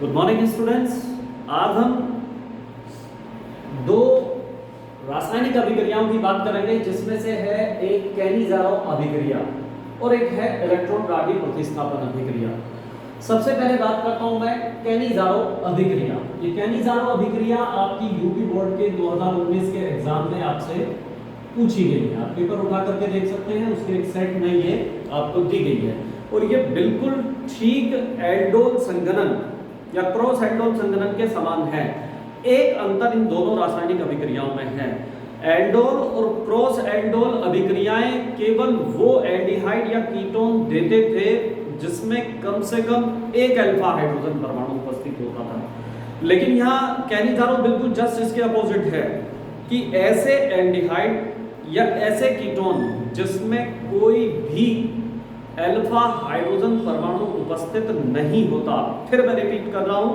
Good morning students. आज हम दो रासायनिक अभिक्रियाओं की बात करेंगे, जिसमें से है एक कैनिज़ारो अभिक्रिया और एक है इलेक्ट्रॉन प्रतिस्थापन अभिक्रिया। सबसे पहले बात करता हूं मैं कैनिज़ारो अभिक्रिया। ये कैनिज़ारो अभिक्रिया आपकी यूपी बोर्ड के 2019 के एग्जाम में आपसे पूछी गई है। आप पेपर उठा करके देख सकते हैं, उसके एक सेट में ये आपको दी गई है और ये बिल्कुल ठीक एल्डोल संघनन या क्रॉस एल्डोल संघनन के समान है। एक अंतर इन दोनों रासायनिक अभिक्रियाओं में है। एल्डोल और क्रॉस एल्डोल अभिक्रियाएं केवल वो एल्डिहाइड या कीटोन देते थे जिसमें कम से कम एक अल्फा हाइड्रोजन परमाणु उपस्थित होता था, लेकिन यहाँ कैनिज़ारो बिल्कुल जस्ट इसके अपोजिट है कि ऐसे एल्डिहाइड या ऐसे कीटोन जिसमें कोई भी अल्फा हाइड्रोजन परमाणु उपस्थित नहीं होता। फिर मैं रिपीट कर रहा हूं,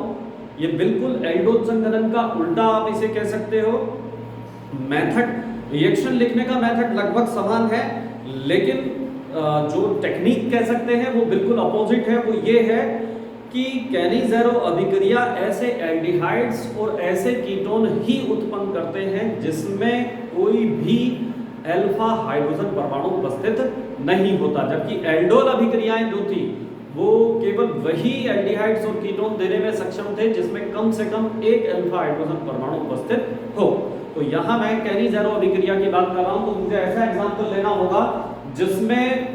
ये बिल्कुल एल्डोल संघनन का उल्टा आप इसे कह सकते हो। मेथड, रिएक्शन लिखने का मेथड लगभग समान है, लेकिन जो टेक्निक कह सकते हैं वो बिल्कुल अपोजिट है। वो ये है कि कैनिज़ारो अभिक्रिया ऐसे एल्डिहाइड्स और ऐसे कीटोन ही उत्पन्न करते हैं जिसमें कोई भी अल्फा हाइड्रोजन परमाणु उपस्थित नहीं होता, जबकि एल्डोल अभिक्रियाएं जो थी वो केवल वही एल्डिहाइड्स और कीटोन देने में सक्षम थे जिसमें कम से कम एक अल्फा हाइड्रोजन परमाणु उपस्थित हो। तो यहाँ मैं कैनिज़ारो अभिक्रिया की बात कर रहा हूं, तो मुझे ऐसा एग्जाम्पल लेना होगा जिसमें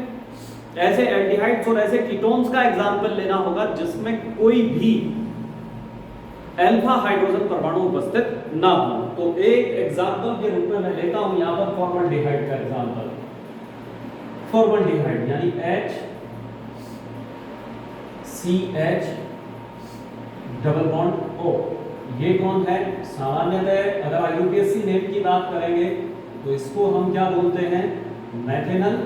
ऐसे एल्डिहाइड्स और ऐसे कीटोन्स का एग्जाम्पल लेना होगा जिसमें कोई भी अल्फा हाइड्रोजन परमाणु उपस्थित ना हो। तो एक एग्जाम्पल के रूप में मैं लेता हूं यहां पर फॉर्मल्डिहाइड का एग्जाम्पल। फॉर्मल्डिहाइड यानी HCH डबल बॉन्ड O, ये कौन है? सामान्यतः अगर IUPAC नेम की बात करेंगे तो इसको हम क्या बोलते हैं? मैथेनल।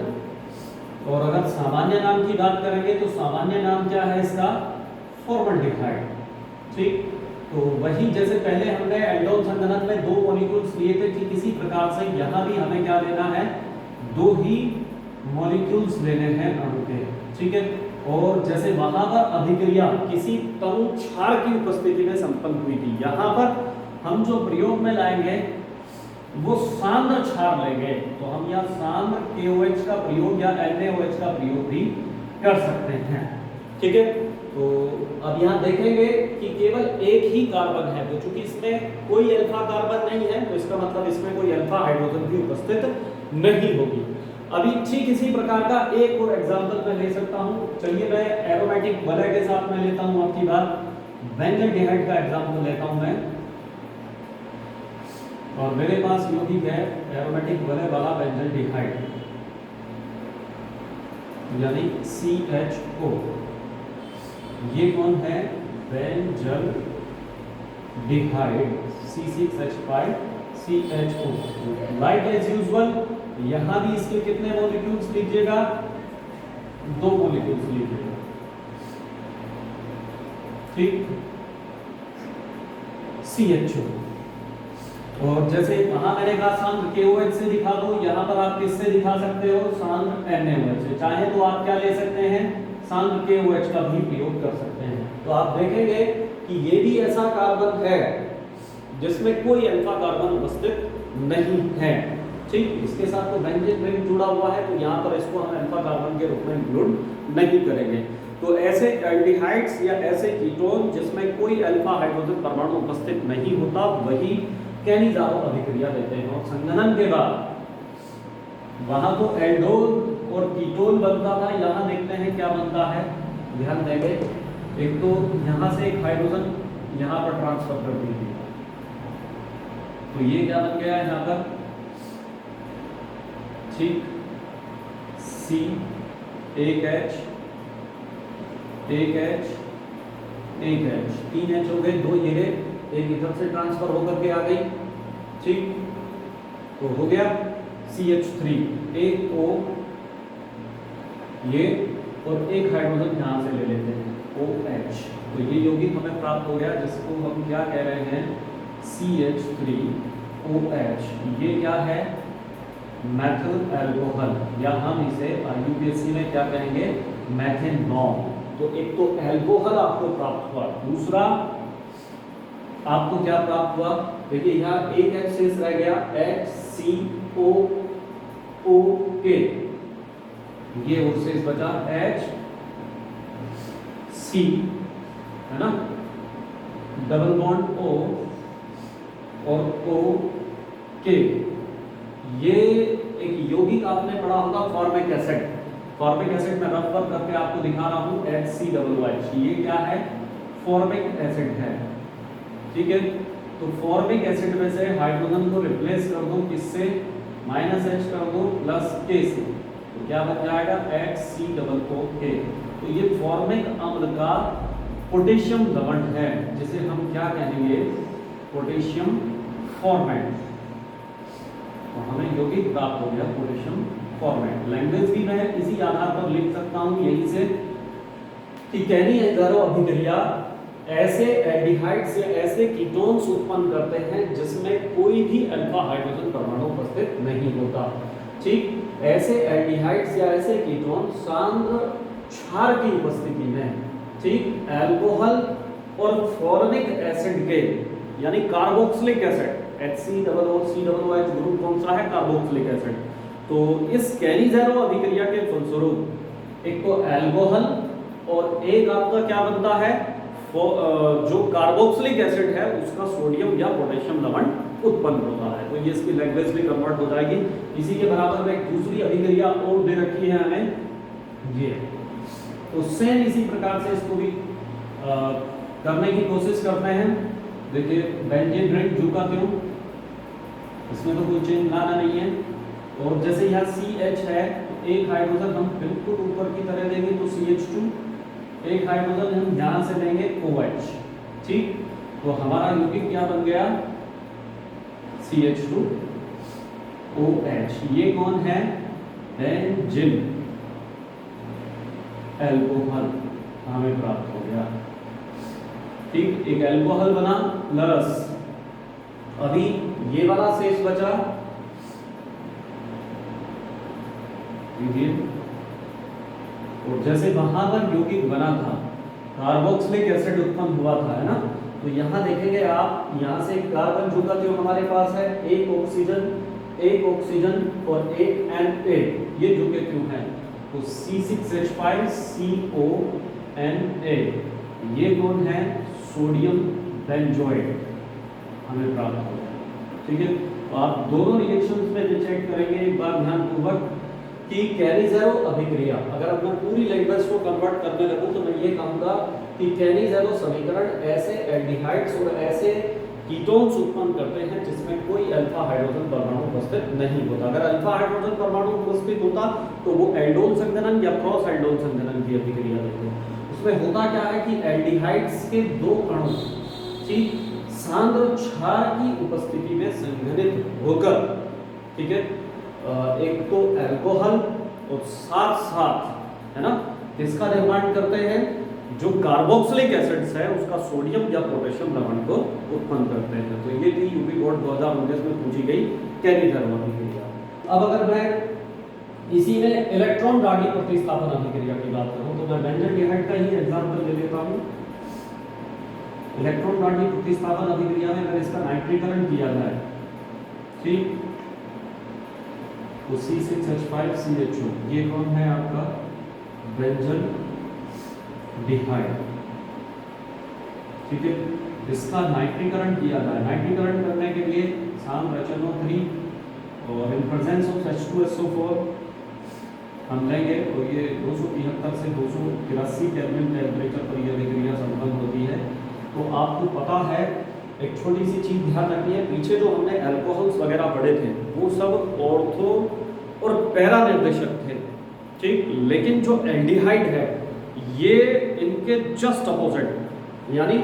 और अगर सामान्य नाम की बात करेंगे तो सामान्य नाम क्या है इसका? फॉर्मल्डिहाइड। ठीक, तो वही जैसे पहले हमने एल्डोल संघनन में दो मॉलिक्यूल्स लिए थे, कि किसी प्रकार से यहाँ भी हमें क्या लेना है? दो ही मॉलिक्यूल्स लेने हैं अणु के। ठीक है, और जैसे वहां पर अभिक्रिया किसी तनु क्षार की उपस्थिति में संपन्न हुई थी, यहाँ पर हम जो प्रयोग में लाएंगे वो सांद्र क्षार लेंगे। तो हम यहाँ सांद्र KOH का प्रयोग या NaOH का प्रयोग भी कर सकते हैं। ठीक है, तो अब यहाँ देखेंगे कि केवल एक ही कार्बन है, तो चूंकि इसमें कोई अल्फा कार्बन नहीं है तो इसका मतलब इसमें कोई अल्फा हाइड्रोजन भी उपस्थित नहीं होगी। अभी ठीक इसी प्रकार का एक और एग्जांपल मैं ले सकता हूं। चलिए मैं एरोमेटिक वलय के साथ में लेता हूं आपकी बात। बेंजल्डिहाइड का एग्जांपल लेता हूं मैं, और मेरे पास यौगिक है एरोमेटिक वलय वाला बेंजल्डिहाइड यानी CHO। ये कौन है? Benzaldehyde C6H5CHO। Like as usual यहां भी इसके कितने मॉलिक्यूल्स लीजिएगा? दो मॉलिक्यूल्स लीजिएगा। ठीक, CHO। और जैसे कहा मैंने कहा सांद्र KOH से दिखा दो, यहां पर आप किससे दिखा सकते हो? सांद्र NaOH से। चाहे तो आप क्या ले सकते हैं? सांद्र KOH का भी प्रयोग कर सकते हैं। तो आप देखेंगे कि ये भी ऐसा कार्बन है जिसमें कोई अल्फा कार्बन उपस्थित नहीं है। ठीक, इसके साथ तो बेंजीन रिंग जुड़ा हुआ है, तो यहाँ पर इसको हम अल्फा कार्बन के रूप में इंक्लूड नहीं करेंगे। तो ऐसे एल्डिहाइड्स या ऐसे कीटोन जिसमें कोई अल्फा हाइड्रोजन परमाणु उपस्थित नहीं होता, वही कैनिज़ारो अभिक्रिया देते हैं। और संघनन के बाद वहां तो एल्डोल और कीटोन बनता था, यहाँ देखते हैं क्या बनता है। ध्यान देंगे, एक तो यहाँ से एक हाइड्रोजन यहाँ पर ट्रांसफर कर दी, तो ये क्या बन गया यहाँ पर? ठीक, C एक H एक H एक H, तीन H हो गए, दो ये एक इधर से ट्रांसफर होकर के आ गई। ठीक, तो हो गया CH3, एक O ये और एक हाइड्रोजन यहां से ले लेते हैं OH। तो ये यौगिक हमें प्राप्त हो गया जिसको हम क्या कह रहे हैं? CH3OH। ये क्या है? मैथिल अल्कोहल, या हम इसे IUPAC में क्या कहेंगे? मैथेनॉल। तो एक तो एल्कोहल आपको प्राप्त हुआ, दूसरा आपको क्या प्राप्त हुआ, देखिए यहाँ एक H शेष रह गया, HCOOK, ये और शेष बचा HC, है ना, डबल बॉन्ड O और OK। ये एक यौगिक आपने पढ़ा होगा फॉर्मिक एसिड। फॉर्मिक एसिड में रफ वर्क करके आपको दिखा रहा हूं, HCOOH, ये क्या है, फॉर्मिक एसिड है, ठीक है। तो फॉर्मिक एसिड में से हाइड्रोजन को रिप्लेस कर दो किससे, -H कर दो प्लस K से, तो क्या बन जाएगा HCOOK। तो ये फॉर्मिक अम्ल का पोटेशियम लवण है, जिसे हम क्या कहेंगे, पोटेशियम फॉर्मेट। तो हमें यौगिक प्राप्त हो गया पोटेशियम फॉर्मेट। लैंग्वेज भी मैं इसी आधार पर लिख सकता हूं यहीं से कि कैनी-एंजारो अभिक्रिया ऐसे एल्डिहाइड्स या ऐसे कीटोन्स उत्पन्न करते हैं जिसमें कोई भी अल्फा हाइड्रोजन परमाणु उपस्थित नहीं होता, ठीक। ऐसे एल्डिहाइड्स या ऐसे कीटोन सांद्र क्षार की उपस्थिति में, ठीक, अल्कोहल और फॉर्मिक एसिड के, यानी कार्बोक्सिलिक एसिड, HCOOH ग्रुप कौन सा है, कार्बोक्सिलिक एसिड। तो इस कैनी-ज़ेरो अभिक्रिया के फलस्वरूप एक तो अल्कोहल और एक आपका क्या बनता है, जो कार्बोक्सिलिक एसिड है उसका सोडियम या पोटेशियम लवण उत्पन्न होता है। तो ये इसकी लैंग्वेज भी कन्वर्ट हो जाएगी। इसी के बराबर में एक दूसरी अभिक्रिया और दे रखी है हमें, ये तो सेम इसी प्रकार से इसको भी करने की कोशिश करते हैं। देखिए बेंजीन रिंग झुकाते हो, इसमें तो कोई चेंज लाना नहीं है। और जैसे यहाँ CH है तो एक हाइड्रोजन हम बिल्कुल ऊपर की तरह देंगे तो CH2, एक हाइड्रोजन हम यहाँ से लेंगे OH, ठीक। तो हमारा यौगिक क्या बन गया, CH2OH। ये कौन है, बेंजीन एल्कोहल हमें प्राप्त हो गया, ठीक। एक एल्कोहल बना प्लस अभी ये वाला शेष बचा, और जैसे वहां पर यौगिक बना था कार्बोक्सिलिक एसिड उत्पन्न हुआ था, है ना। तो यहाँ देखेंगे आप, यहाँ से कार्बन जुड़ा जो हमारे पास है, एक ऑक्सीजन और एक Na, ये जुड़े क्यों हैं, तो C6H5CONA, ये कौन है, सोडियम बेंजोएट हमें प्राप्त हो गया, ठीक है। तो आप दोनों रिएक्शंस में चेक करेंगे एक बार ध्यानपूर्वक कि कैनी-ज़ेरो अभिक्रिया, अगर अब मैं पूरी लैंग्वेज को कन्वर्ट करने लगूं तो मैं ये कहूंगा कि कैनी-ज़ेरो समीकरण ऐसे एल्डिहाइड्स और ऐसे कीटोन्स उत्पन्न करते हैं जिसमें कोई अल्फा हाइड्रोजन परमाणु उपस्थित नहीं होता। अगर अल्फा हाइड्रोजन परमाणु उपस्थित होता तो वो एल्डोल संघनन या क्रॉस एल्डोल संघनन की अभिक्रिया देते हैं। उसमें होता क्या है कि एल्डिहाइड्स के दो अणु, ठीक, सांद्र क्षार की उपस्थिति में संघनित होकर, ठीक है, एक तो अल्कोहल और साथ साथ, है ना, किसका निर्माण करते हैं, जो कार्बोक्सिलिक एसिड्स है उसका सोडियम या पोटेशियम लवण को उत्पन्न करते हैं। तो ये थी यूपी बोर्ड 2019 में पूछी गई कैनी-ज़ेरो अभिक्रिया। अब अगर मैं इसी में इलेक्ट्रॉन दाढ़ी प्रतिस्थापन अभिक्रिया की बात करूं तो मैं बेंजोएल्डिहाइड का ही एग्जांपल ले लेता हूं। इलेक्ट्रॉन दाढ़ी प्रतिस्थापन अभिक्रिया में अगर इसका नाइट्रीकरण किया जाए, ठीक, तो C6H5CHO, ये कौन है आपका, बेंजोएल्डिहाइड, ठीक है। इसका नाइट्रीकरण किया जाए, नाइट्रीकरण करने के लिए सांद्र HNO3 और इन प्रेजेंस ऑफ H2SO4 हम लेंगे, तो ये 273 से 283 केल्विन टेम्परेचर पर यह अभिक्रिया संपन्न होती है। तो आपको पता है, एक छोटी सी चीज ध्यान रखनी है, पीछे जो हमने अल्कोहल्स वगैरह पढ़े थे वो सब ऑर्थो और पैरा निर्देशक थे, ठीक, लेकिन जो एल्डिहाइड है ये इनके जस्ट अपोजिट यानी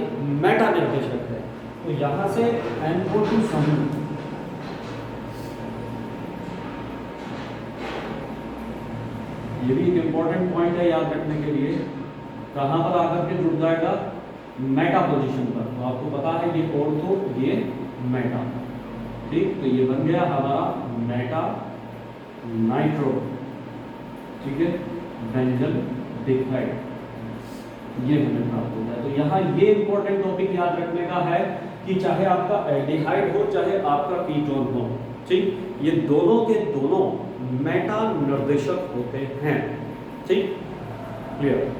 मेटा निर्देशक है। तो यहां से NO2 समूह, ये भी एक इंपॉर्टेंट पॉइंट है याद रखने के लिए, कहां पर आकर के जुड़ जाएगा, मेटा पोजीशन पर। तो आपको पता है ये ऑर्थो, ये मेटा, ठीक। तो ये बन गया हमारा मेटा नाइट्रो, ठीक है, बेंजोएल्डिहाइड। ये हमें प्राप्त होता है। तो यहाँ ये इंपॉर्टेंट टॉपिक याद रखने का है कि चाहे आपका एल्डिहाइड हो चाहे आपका कीटोन हो, ठीक, ये दोनों के दोनों मेटा निर्देशक होते हैं, ठीक, क्लियर।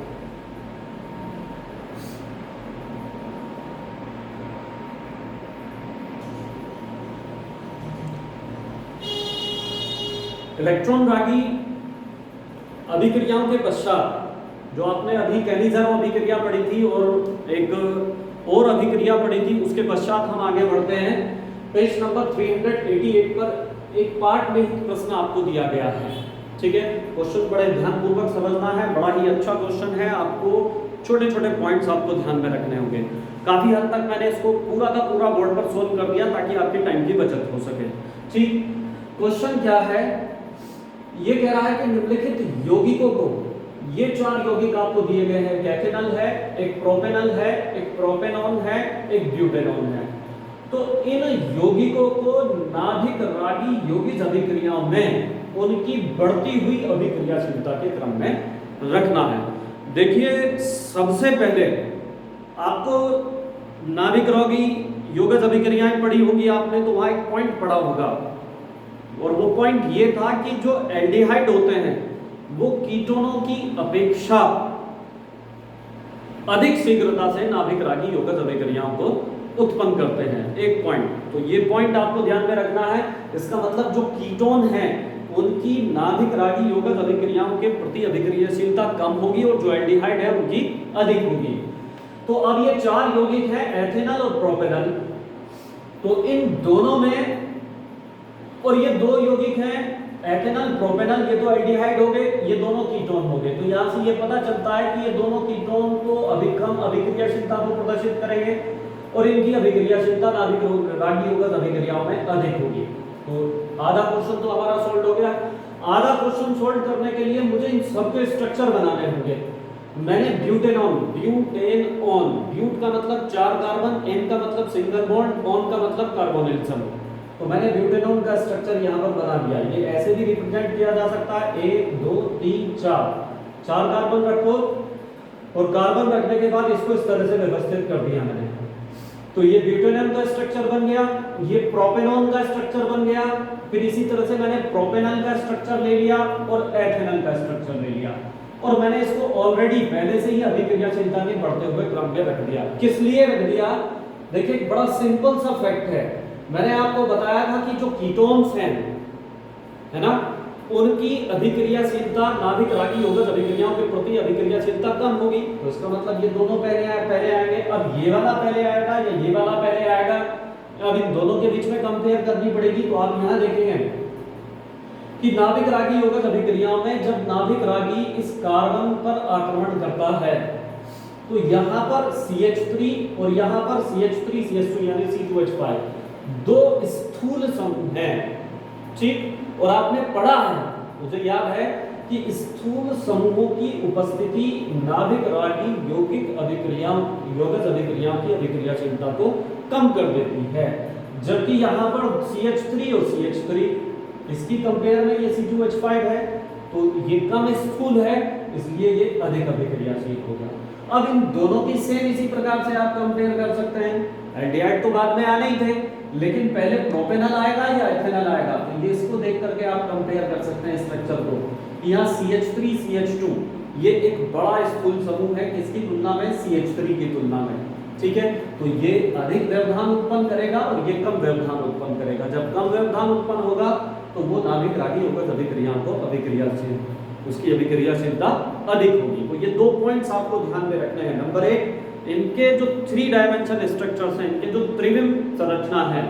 इलेक्ट्रॉन रागी अभिक्रियाओं के पश्चात जो आपने अभी कैनिज़ारो अभिक्रिया पढ़ी थी और एक और अभिक्रिया पढ़ी थी, उसके पश्चात हम आगे बढ़ते हैं। पेज नंबर 388 पर एक पार्ट में प्रश्न आपको दिया गया है, ठीक है। क्वेश्चन बड़े ध्यानपूर्वक समझना है, बड़ा ही अच्छा क्वेश्चन है, आपको छोटे छोटे पॉइंट्स आपको ध्यान में रखने होंगे। काफी हद तक मैंने इसको पूरा का पूरा बोर्ड पर सोल्व कर दिया ताकि आपके टाइम की बचत हो सके, ठीक। क्वेश्चन क्या है, ये कह रहा है कि निम्नलिखित यौगिकों को, ये 4 यौगिक आपको दिए गए हैं, कैथेनल है, एक प्रोपेनल है, एक प्रोपेनॉन है, एक ब्यूटेनॉन है। तो इन यौगिकों को नाभिक रागी यौगिक अभिक्रियाओं में उनकी बढ़ती हुई अभिक्रियाशीलता के क्रम में रखना है। देखिए सबसे पहले आपको नाभिक रागी यौगिक अभिक्रियाएं पढ़ी होगी आपने, तो वहां एक पॉइंट पढ़ा होगा और वो पॉइंट ये था कि जो एल्डिहाइड होते हैं वो कीटोनों की अपेक्षा अधिक शीघ्रता से नाभिक रागी यौगिक अभिक्रियाओं को उत्पन्न करते हैं, एक पॉइंट। तो ये पॉइंट आपको ध्यान में रखना है। इसका मतलब जो कीटोन हैं उनकी नाभिक रागी यौगिक अभिक्रियाओं के प्रति अभिक्रियाशीलता कम होगी और जो एल्डिहाइड है उनकी अधिक होगी। तो अब ये 4 यौगिक हैं, एथेनल और प्रोपेनल। तो इन दोनों में, और ये 2 यौगिक हैं एथेनल प्रोपेनल, ये तो एल्डिहाइड हो गए, ये दोनों कीटोन हो गए। तो यहां से ये पता चलता है कि ये दोनों कीटोन को अभिक्रम अभिक्रियाशीलता को प्रदर्शित करेंगे और इनकी अभिक्रियाशीलता नाभिक रागी यौगिक अभिक्रियाओं में अधिक होगी। तो आधा क्वेश्चन तो हमारा सोल्व हो गया। आधा क्वेश्चन सोल्व करने के लिए मुझे इन सबके स्ट्रक्चर बनाने होंगे। मैंने ब्यूटेनॉन, ब्यूटेनॉन, ब्यूट का मतलब 4 कार्बन, एन का मतलब सिंगल बॉन्ड, ऑन का मतलब कार्बोनिल समूह। तो मैंने ब्यूटेनॉन का स्ट्रक्चर यहाँ पर बना दिया। ये ऐसे भी रिप्रेजेंट किया जा सकता है 1 2 3 4 कार्बन रखो और कार्बन रखने के बाद इसको इस तरह से व्यवस्थित कर दिया मैंने। तो ये ब्यूटेनॉन का स्ट्रक्चर बन गया, ये प्रोपेनॉन का स्ट्रक्चर बन गया, फिर इसी तरह से मैंने प्रोपेनल का स्ट्रक्चर ले लिया और एथेनल का स्ट्रक्चर ले लिया और मैंने इसको ऑलरेडी पहले से ही अभिक्रियाशीलता के बढ़ते हुए क्रम में रख दिया। किस लिए रख दिया? देखिए एक बड़ा सिंपल सा फैक्ट है। मैंने आपको बताया था कि जो कीटोन्स हैं, है ना, उनकी अभिक्रियाशीलता नाभिक रागी यौगिक अभिक्रियाओं के प्रति अभिक्रियाशीलता कम होगी। तो इसका मतलब ये दोनों पहले आएंगे। अब ये वाला पहले आएगा या ये वाला पहले आएगा, अब इन दोनों के बीच में कंपेयर करनी पड़ेगी। तो आप यहाँ देखेंगे कि नाभिक रागी यौगिक अभिक्रियाओं में जब नाभिक रागी इस कार्बन पर आक्रमण करता है तो यहाँ पर CH3 और यहाँ पर CH3 CH2 यानी C2H5 दो स्थूल समूह हैं, ठीक। और आपने पढ़ा है, मुझे याद है कि स्थूल समूहों की उपस्थिति नाभिक रागी यौगिक अभिक्रियाओं की अभिक्रियाशीलता को कम कर देती है। जबकि यहाँ पर CH3 और CH3 इसकी कंपेयर में ये C2H5 है, तो ये कम स्थूल है, इसलिए ये अधिक अभिक्रियाशील होगा। अब इन दोनों की सेम इसी प्रकार से आप कंपेयर कर सकते हैं। एल्डिहाइड तो बाद में आने ही थे, लेकिन पहले प्रोपेनल आएगा या एथेनल आएगा, तो ये इसको देख करके आप कंपेयर कर सकते हैं स्ट्रक्चर को। यहाँ CH3 CH2 ये एक बड़ा स्थूल समूह है किसकी तुलना में? CH3 की तुलना में, ठीक है। तो ये अधिक व्यवधान उत्पन्न करेगा और ये कम व्यवधान उत्पन्न करेगा। जब कम व्यवधान उत्पन्न होगा तो वो नाभिक रागी यौगिक अभिक्रियाओं को उसकी अभिक्रियाशीलता अधिक होगी। तो ये 2 पॉइंट्स आपको ध्यान में रखने हैं। नंबर 1, इनके जो 3 डायमेंशन स्ट्रक्चर्स हैं, इनके जो त्रिविम संरचना है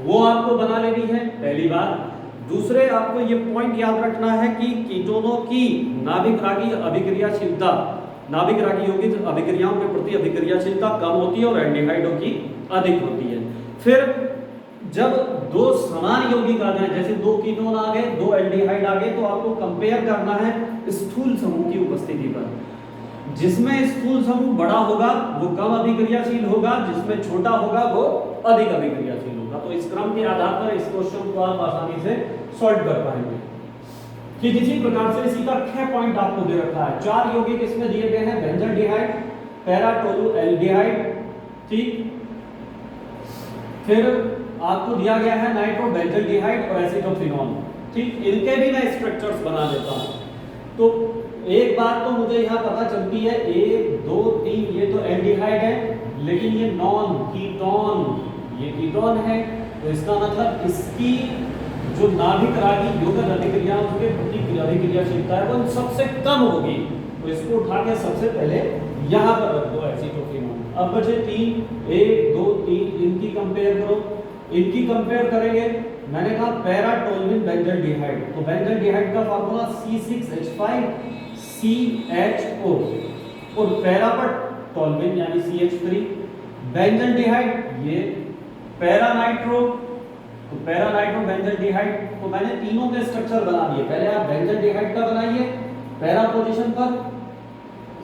वो आपको बना लेनी है, पहली बात। दूसरे, आपको ये पॉइंट याद रखना है कि कीटोनों की नाभिक रागी अभिक्रियाशीलता, नाभिक रागी यौगिक अभिक्रियाओं के प्रति अभिक्रियाशीलता कम होती है और एल्डिहाइडों की अधिक होती है। फिर जब 2 समान यौगिक आ जाए, जैसे 2 कीटोन आ गए, 2 एल्डिहाइड आ गए, तो आपको कंपेयर करना है स्थूल समूह की उपस्थिति पर। जिसमें स्थूल समूह बड़ा होगा वो कम अभिक्रियाशील होगा, जिसमें छोटा होगा वो अधिक अभिक्रियाशील होगा। तो इस क्रम के आधार पर इस क्वेश्चन को आप आसानी से सॉल्व कर पाएंगे। कि इसी प्रकार से इसी का 6 पॉइंट आपको दे रखा है। 4 यौगिक इसमें दिए गए हैं, बेंजोडिहाइड, पैरा टोलू एल्डिहाइड, ठीक। फिर आपको दिया गया है नाइट्रो बेंजल्डिहाइड और एसिटोफिनॉल, ठीक। इनके भी मैं स्ट्रक्चर्स बना देता हूं। तो एक बात तो मुझे यहां पता चलती है, 1 2 3 ये तो एल्डिहाइड है, लेकिन ये नॉन कीटोन, ये कीटोन है, तो इसका मतलब इसकी जो नाभिक रागी यौगिक अभिक्रिया उसके प्रति अभिक्रियाशीलता है वो सबसे कम होगी। तो इसको उठा के सबसे पहले यहां पर रख दो एसिटोफिनॉल। अब बचे 3, 1 2 3, इनकी कंपेयर करो। इनकी कंपेयर करेंगे, मैंने कहा पैरा टोल्विन बेंजल्डिहाइड, तो बेंजल्डिहाइड का फार्मूला C6H5CHO और पैरा पर टोल्विन यानी CH3, बेंजल्डिहाइड ये पैरा नाइट्रो, तो पैरा नाइट्रो बेंजल्डिहाइड। तो मैंने तीनों के स्ट्रक्चर बना दिए। पहले आप बेंजल्डिहाइड का बनाइए, पैरा पोजीशन पर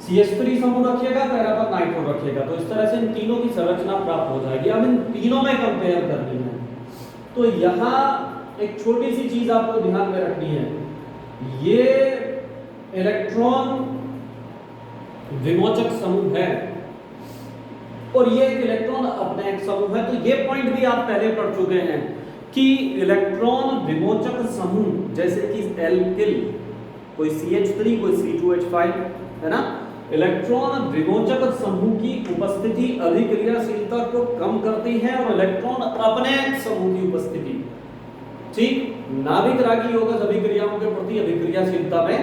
CH3 समूह रखिएगा, पैरा पर नाइट्रो रखिएगा, तो इस तरह से इन तीनों की संरचना प्राप्त हो जाएगी। अब इन तीनों में कंपेयर करनी है, तो यहां एक छोटी सी चीज आपको ध्यान में रखनी है, ये इलेक्ट्रॉन विमोचक समूह है और ये एक इलेक्ट्रॉन अपने समूह है। तो ये पॉइंट भी आप पहले पढ़ चुके हैं कि इलेक्ट्रॉन विमोचक समूह जैसे कि एल्किल, कोई CH3 कोई C2H5 है ना, इलेक्ट्रॉन विमोचक समूह की उपस्थिति अभिक्रियाशीलता को कम करती है और इलेक्ट्रॉन अपने समूह की उपस्थिति, ठीक, नाभिक रागी यौगिक अभिक्रियाओं के प्रति अभिक्रियाशीलता में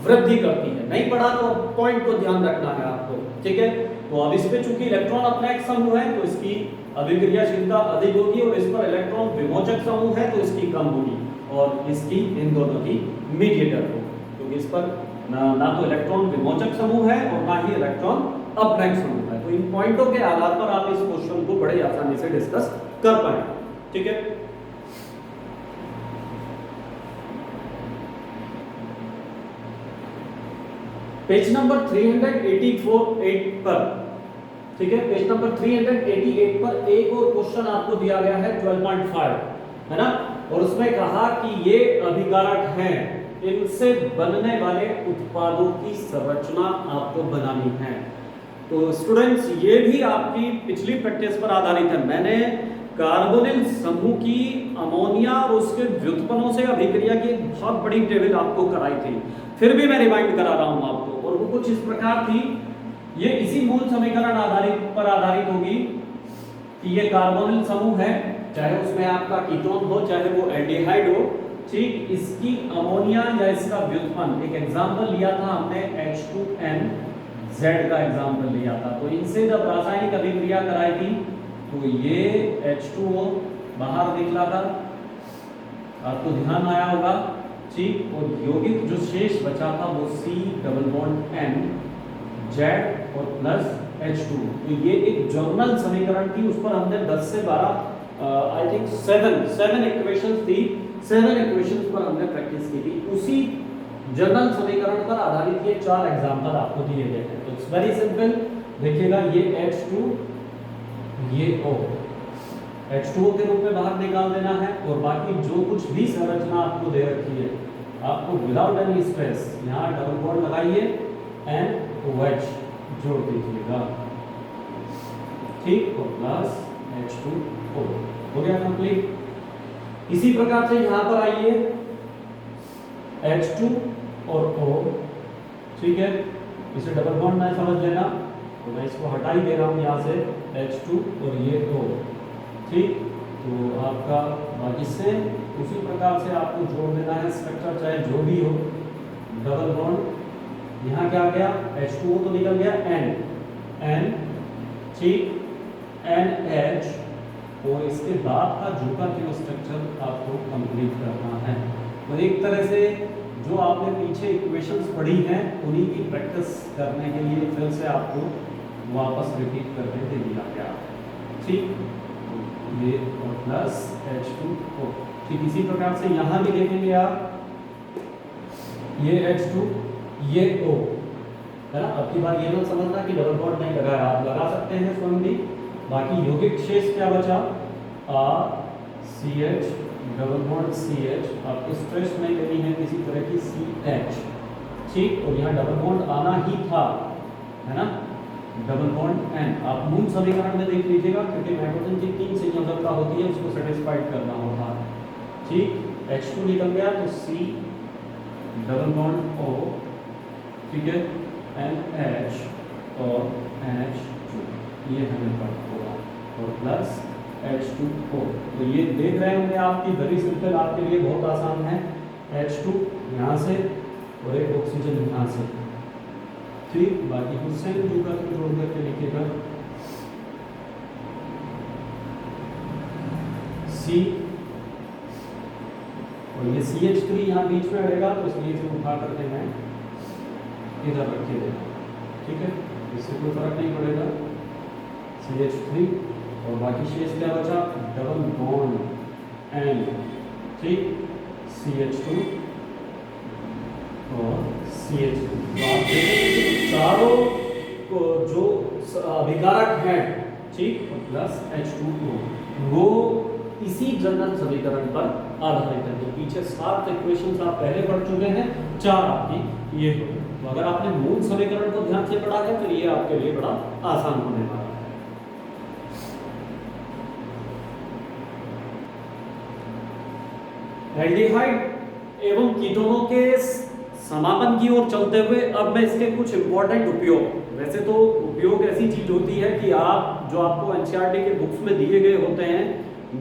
वृद्धि करती है। नहीं पढ़ा तो पॉइंट को ध्यान रखना है आपको, ठीक है। तो अब इस पे चूंकि इलेक्ट्रॉन अपना एक समूह है तो इसकी अभिक्रियाशीलता अधिक होगी, और इस पर इलेक्ट्रॉन विमोचक समूह है तो इसकी कम होगी, और इसकी इन दोनों की मीडिएटर हो, क्योंकि इस पर ना तो इलेक्ट्रॉन विमोचक समूह है और ना ही इलेक्ट्रॉन अपना समूह है। तो इन पॉइंटों के आधार पर आप इस क्वेश्चन को बड़े आसानी से डिस्कस कर पाएंगे, ठीक है। पेज नंबर 388 पर, ठीक है, पेज नंबर 388 पर एक और क्वेश्चन आपको दिया गया है 12.5, है ना, और उसमें कहा कि ये अभिकारक हैं, इनसे बनने वाले उत्पादों की संरचना आपको बनानी है। तो स्टूडेंट्स ये भी आपकी पिछली प्रैक्टिस पर आधारित है। मैंने कार्बोनिल समूह की अमोनिया और उसके व्युत्पन्नों से अभिक्रिया की एक बहुत बड़ी टेबल आपको कराई थी, फिर भी मैं रिमाइंड करा रहा हूं आपको, और वो कुछ इस प्रकार थी। ये इसी मूल समीकरण पर आधारित होगी कि ये कार्बोनिल समूह है, चाहे उसमें आपका कीटोन हो चाहे वो एल्डिहाइड हो, ठीक, इसकी अमोनिया या इसका व्युत्पन्न, एक एग्जांपल लिया था हमने H2NZ का एग्जांपल लिया था। तो इनसे जब रासायनिक अभिक्रिया कराई थी तो ये H2O बाहर निकला था, आपको ध्यान आया होगा, ठीक, और यौगिक जो शेष बचा था वो C+N और प्लस H2। तो ये एक जर्नल समीकरण थी, उस पर हमने 10 से 12 आई थिंक 7 इक्वेशंस थी, 7 इक्वेशंस पर हमने प्रैक्टिस की थी। उसी जर्नल समीकरण पर आधारित ये 4 एग्जांपल आपको दिए गए हैं। तो इट्स वेरी सिंपल, देखिएगा ये H2 ये O, H2O के रूप में बाहर निकाल देना है, और बाकी जो कुछ भी संरचना आपको दे रखी है आपको विदाउट एनी स्ट्रेस यहाँ डबल बॉन्ड लगाइए, NOH जोड़ दीजिएगा, ठीक, और प्लस H2O हो गया कंप्लीट। इसी प्रकार से यहाँ पर आइए H2 और O, ठीक है, इसे डबल बॉन्ड ना समझ लेना, तो मैं इसको हटा ही दे रहा हूँ यहाँ से, H2 और ये O, ठीक। तो आपका बाकी से उसी प्रकार से आपको जोड़ देना है स्ट्रक्चर, चाहे जो भी हो, डबल बॉन्ड, यहाँ क्या गया H2O तो निकल गया N, ठीक, NH, और इसके बाद का जो का जो स्ट्रक्चर आपको कंप्लीट करना है। तो एक तरह से जो आपने पीछे इक्वेशंस पढ़ी हैं उन्हीं की प्रैक्टिस करने के लिए फिर से आपको वापस रिपीट करने के दिया गया, ठीक, ये और प्लस H2O, ठीक। इसी प्रकार से यहाँ भी देखेंगे आप, ये H2 ये O, है ना। अब की बार ये मत समझना कि डबल बॉन्ड नहीं लगाया, आप लगा सकते हैं स्वयं भी। बाकी यौगिक शेष क्या बचा, CH डबल बॉन्ड CH, आपको स्ट्रेस नहीं लेनी है किसी तरह की CH, ठीक, और यहाँ डबल बॉन्ड आना ही था, है ना। Double bond N. आप मूल समीकरण में देख लीजिएगा, क्योंकि नाइट्रोजन की 3 संयोजकता होती है, उसको सेटिस्फाइड करना होता है। ठीक, H2 निकल गया तो C डबल बॉन्ड O, ठीक है, NH और NH2, ये हमें पता होगा, और प्लस H2O। तो ये देख रहे होंगे आपकी बड़ी सिंपल, आपके लिए बहुत आसान है। H2 यहाँ से और एक ऑक्सीजन यहाँ से, ठीक। बाकी कुछ से जोड़ करके लिखिएगा C, और ये CH3 यहाँ बीच में रहेगा, तो इसलिए इसे उठा करके मैं इधर रखे देगा, ठीक है, इससे कोई फर्क नहीं पड़ेगा। CH3 और बाकी शेष क्या बचा, डबल बॉन्ड N, ठीक, CH2 और CH2। तो आप देखें चारों को जो अभिकारक हैं, ठीक, और प्लस H2O, वो इसी जनरल समीकरण पर आधारित है। तो पीछे 7 इक्वेशंस आप पहले पढ़ चुके हैं, 4 आपकी ये हो। तो अगर आपने मूल समीकरण को ध्यान से पढ़ा है, तो ये आपके लिए बड़ा आसान होने वाला है। एल्डिहाइड एवं कीटोनों के समापन की ओर चलते हुए अब मैं इसके कुछ इंपॉर्टेंट उपयोग, वैसे तो उपयोग ऐसी चीज होती है कि आप जो आपको एनसीईआरटी के बुक्स में दिए गए होते हैं,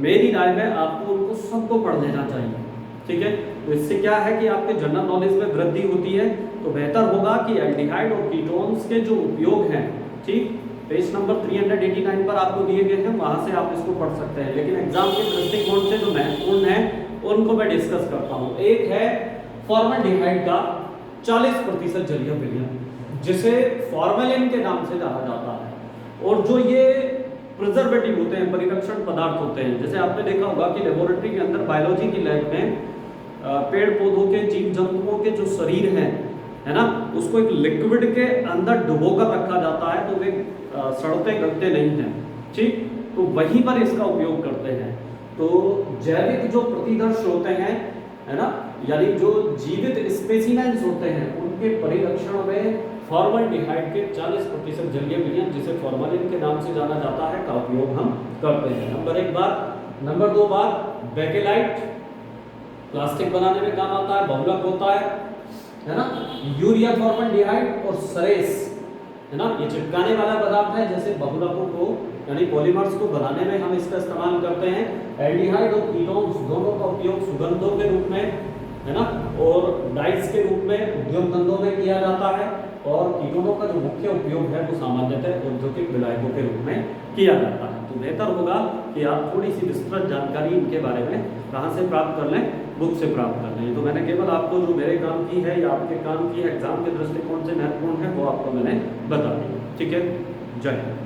मेरी राय में आपको उनको सबको पढ़ लेना चाहिए, ठीक है। तो इससे क्या है कि आपके जनरल नॉलेज में वृद्धि होती है। तो बेहतर होगा कि एल्डिहाइड और कीटोन्स के जो उपयोग हैं, ठीक, पेज नंबर 389 पर आपको दिए गए हैं, वहां से आप इसको पढ़ सकते हैं। लेकिन एग्जाम के दृष्टिकोण से जो महत्वपूर्ण है उनको मैं डिस्कस करता हूं। एक है फॉर्मल्डिहाइड का 40% जलीय विलयन, जिसे फॉर्मेलिन के नाम से जाना जाता है। और जो ये प्रिजर्वेटिव होते हैं, परिरक्षण पदार्थ होते हैं, जैसे आपने देखा होगा कि लेबोरेटरी के अंदर बायोलॉजी की लैब में पेड़ पौधों के, जीव जंतुओं के जो शरीर हैं, है ना, उसको एक लिक्विड के अंदर डुबोकर रखा जाता है, तो वे सड़ते गलते नहीं हैं, ठीक। तो वहीं पर इसका उपयोग करते हैं। तो जैविक जो प्रतिदर्श होते हैं, है ना, यानी जो जीवित स्पेसिमेंस होते हैं, उनके परिरक्षण में फॉर्मल्डिहाइड के 40% जलीय विलयन, जिसे फॉर्मेलिन के नाम से जाना जाता है, का उपयोग हम करते हैं। नंबर 1 बात। नंबर 2 बात, बेकेलाइट प्लास्टिक बनाने में काम आता है, बहुलक होता है ना। यूरिया फॉर्मल्डिहाइड और सरेस, है ना, ये चिपकाने वाला पदार्थ है, जैसे बहुलकों को यानी पॉलीमर्स को बनाने में हम इसका इस्तेमाल करते हैं। एल्डिहाइड और कीटोन्स दोनों का उपयोग सुगंधों के रूप में, है ना, और डाइस के रूप में उद्योग धंधों में किया जाता है। और कीटोनों का जो मुख्य उपयोग है वो सामान्यतः औद्योगिक विलायकों के रूप में किया जाता है। तो बेहतर होगा कि आप थोड़ी सी विस्तृत जानकारी इनके बारे में कहाँ से प्राप्त कर लें, बुक से प्राप्त कर लें। तो मैंने केवल आपको जो मेरे काम की है या आपके काम की है, एग्जाम के दृष्टिकोण से महत्वपूर्ण है, वो आपको मैंने बता दी, ठीक है। जय हिंद।